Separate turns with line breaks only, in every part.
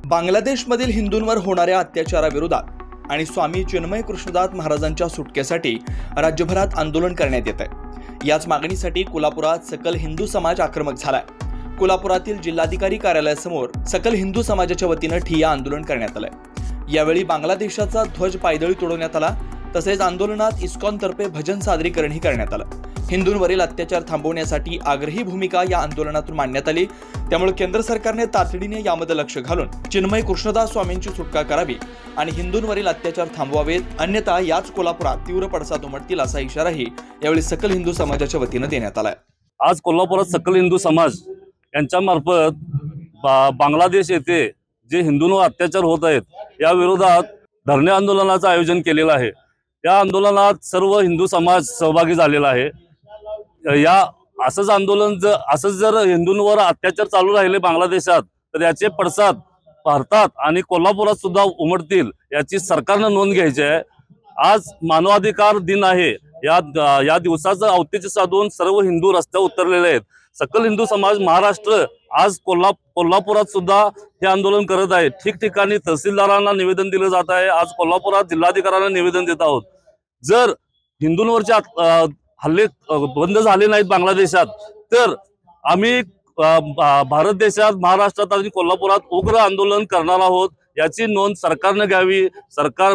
बांगलादेशमधील हिंदूंवर होणाऱ्या अत्याचाराविरोधात आणि स्वामी चिन्मय कृष्णदास महाराजांच्या सुटकेसाठी राज्यभरात आंदोलन करण्यात येत आहे। याच मागणीसाठी कोल्हापुरात सकल हिंदू समाज आक्रमक झालाय। कोल्हापुरातील जिल्हाधिकारी कार्यालयासमोर सकल हिंदू समाजाच्या वतीने ठिय्या आंदोलन करण्यात आलंय। यावेळी बांगलादेशाचा ध्वज पायदळी तोडवण्यात आला। तसेच आंदोलनात इस्कॉनतर्फे भजन सादरीकरणही करण्यात आलं। हिंदूंवरील अत्याचार थांबवण्यासाठी आग्रही भूमिका या आंदोलनातून मांडण्यात आली। त्यामुळे केंद्र सरकारने तातडीने यामध्ये लक्ष घालून चिन्मय कृष्णदास स्वामींची सुटका करावी आणि हिंदूंवरील अत्याचार थांबवावेत, अन्यथा याच कोल्हापुरात तीव्र पडसाद उमटतील असा इशाराही यावेळी सकल हिंदू समाजाच्या वतीने देण्यात आलाय।
आज कोल्हापुरात सकल हिंदू समाज यांच्या मार्फत बांगलादेश येथे जे हिंदूंवर अत्याचार होत आहेत या विरोधात धरणे आंदोलनाचं आयोजन केलेलं आहे। या आंदोलनात सर्व हिंदू समाज सहभागी झालेला आहे। या असंच आंदोलन जर हिंदूंवर अत्याचार चालू राहिले बांगलादेशात तर याचे पडसाद भारतात आणि कोल्हापुरात सुद्धा उमटतील याची सरकारने नोंद घ्यायची आहे। आज मानवाधिकार दिन आहे। या दिवसाचं औचित्य साधून सर्व हिंदू रस्त्यावर उतरलेले आहेत। सकल हिंदू समाज महाराष्ट्र आज कोल्हापुरात सुद्धा हे आंदोलन करत आहे। ठिकठिकाणी तहसीलदारांना निवेदन दिलं जात आहे। आज कोल्हापुरात जिल्हाधिकाऱ्यांना निवेदन देत आहोत। जर हिंदूंवरचे हल्ले बंद झाले नाहीत बांगलादेशात तर आम्ही भारत देशात महाराष्ट्रात आणि कोल्हापुरात उग्र आंदोलन करणार आहोत। याची नोंद सरकारने घ्यावी।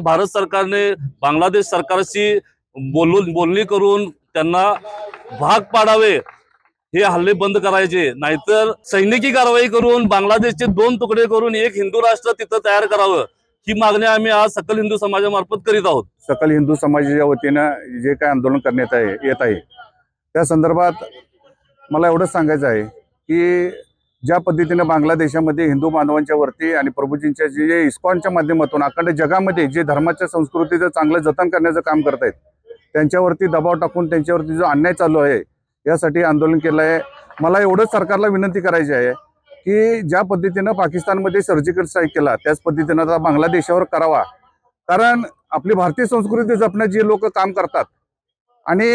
भारत सरकारने बांगलादेश सरकारशी बोलणी करून त्यांना भाग पाडावे, हे हल्ले बंद करायचे, नाहीतर सैनिकी कारवाई करून बांगलादेशचे 2 तुकडे करून एक हिंदू राष्ट्र तिथं तयार करावं, ही मागणी आम्ही आज सकल हिंदू समाजामार्फत करीत आहोत।
सकल हिंदू समाजाच्या वतीनं जे काय आंदोलन करण्यात येत आहे त्या संदर्भात मला एवढंच सांगायचं आहे की ज्या पद्धतीने बांगलादेशामध्ये हिंदू बांधवांच्या वरती आणि प्रभूजींच्या जे इस्कॉनच्या माध्यमातून अखंड जगामध्ये जे धर्माच्या संस्कृतीचं चांगलं जतन करण्याचं काम करत आहेत त्यांच्यावरती दबाव टाकून त्यांच्यावरती जो अन्याय चालू आहे यासाठी आंदोलन केलं आहे। मला एवढंच सरकारला विनंती करायची आहे की ज्या पद्धतीनं पाकिस्तानमध्ये सर्जिकल स्ट्राईक केला त्याच पद्धतीनं आता बांगलादेशावर करावा। कारण आपली भारतीय संस्कृती जपण्यात जे लोक काम करतात आणि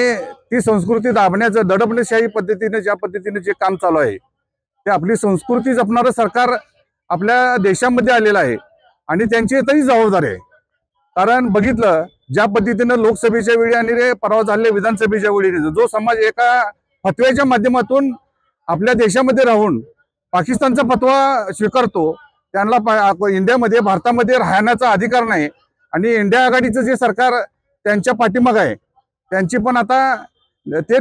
ती संस्कृती दाबण्याचं दडपण्याशाही पद्धतीने ज्या पद्धतीने जे काम चालू आहे ते आपली संस्कृती जपणारं सरकार आपल्या देशामध्ये आलेलं आहे आणि त्यांची तरी जबाबदारी आहे। कारण बघितलं ज्या पद्धतीनं लोकसभेच्या वेळी आणि परवा झालेल्या विधानसभेच्या वेळी जो समाज एका फतव्याच्या माध्यमातून आपल्या देशामध्ये राहून पाकिस्तानचा फतवा स्वीकारतो त्यांना इंडियामध्ये भारतामध्ये राहण्याचा अधिकार नाही आणि इंडिया आघाडीचं जे सरकार त्यांच्या पाठीमागे आहे त्यांची पण आता ते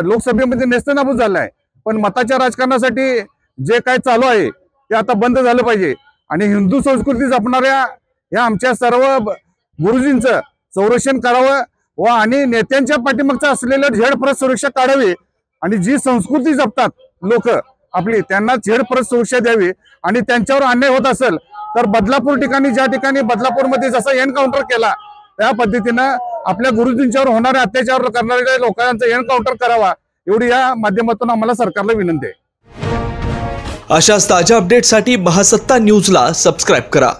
लोकसभेमध्ये नेस्तनाबूत झालं आहे। पण मताच्या राजकारणासाठी जे काय चालू आहे ते आता बंद झालं पाहिजे आणि हिंदू संस्कृती जपणाऱ्या या आमच्या सर्व गुरुजींचं संरक्षण करावं व आणि नेत्यांच्या पाठीमागचं असलेलं झेडप्रत सुरक्षा काढावी आणि जी संस्कृती जपतात लोक आपली त्यांना झेडप्रत सुरक्षा द्यावी आणि त्यांच्यावर अन्याय होत असेल तर बदलापूर ठिकाणी ज्या ठिकाणी बदलापूरमध्ये जसा एनकाउंटर केला त्या पद्धतीनं आपल्या गुरुजींच्यावर होणाऱ्या अत्याचार करणाऱ्या लोकांचा एनकाउंटर करावा एवढी या माध्यमातून आम्हाला सरकारला विनंती आहे।
अशाच ताज्या अपडेटसाठी महासत्ता न्यूजला सबस्क्राइब करा।